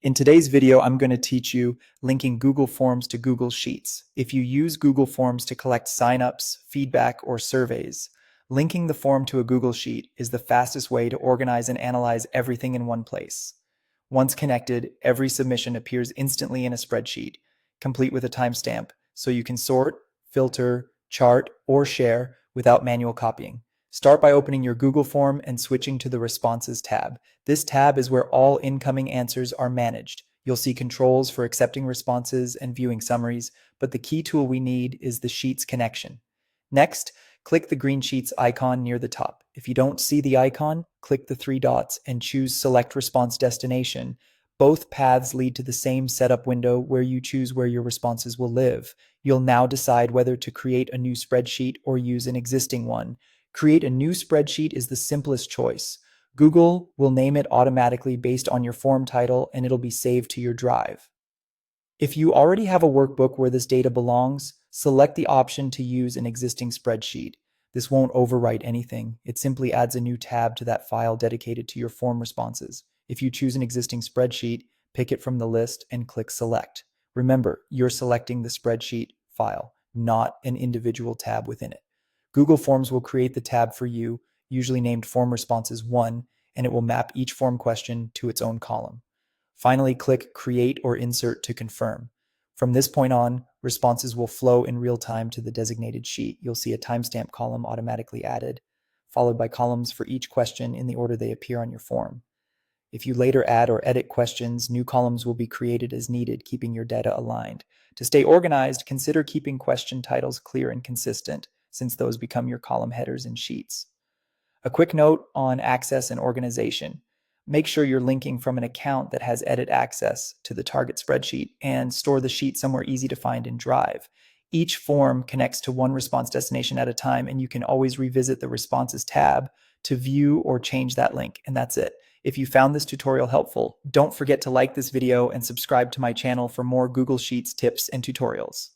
In today's video, I'm going to teach you linking Google Forms to Google Sheets. If you use Google Forms to collect signups, feedback, or surveys, linking the form to a Google Sheet is the fastest way to organize and analyze everything in one place. Once connected, every submission appears instantly in a spreadsheet, complete with a timestamp, so you can sort, filter, chart, or share without manual copying. Start by opening your Google form and switching to the Responses tab. This tab is where all incoming answers are managed. You'll see controls for accepting responses and viewing summaries, but the key tool we need is the Sheets connection. Next, click the green Sheets icon near the top. If you don't see the icon, click the three dots and choose Select Response Destination. Both paths lead to the same setup window where you choose where your responses will live. You'll now decide whether to create a new spreadsheet or use an existing one. Create a new spreadsheet is the simplest choice. Google will name it automatically based on your form title, and it'll be saved to your drive. If you already have a workbook where this data belongs, select the option to use an existing spreadsheet. This won't overwrite anything. It simply adds a new tab to that file dedicated to your form responses. If you choose an existing spreadsheet, pick it from the list and click Select. Remember, you're selecting the spreadsheet file, not an individual tab within it. Google Forms will create the tab for you, usually named Form Responses 1, and it will map each form question to its own column. Finally, click Create or Insert to confirm. From this point on, responses will flow in real time to the designated sheet. You'll see a timestamp column automatically added, followed by columns for each question in the order they appear on your form. If you later add or edit questions, new columns will be created as needed, keeping your data aligned. To stay organized, consider keeping question titles clear and consistent, since those become your column headers in Sheets. A quick note on access and organization. Make sure you're linking from an account that has edit access to the target spreadsheet and store the sheet somewhere easy to find in Drive. Each form connects to one response destination at a time, and you can always revisit the Responses tab to view or change that link, and that's it. If you found this tutorial helpful, don't forget to like this video and subscribe to my channel for more Google Sheets tips and tutorials.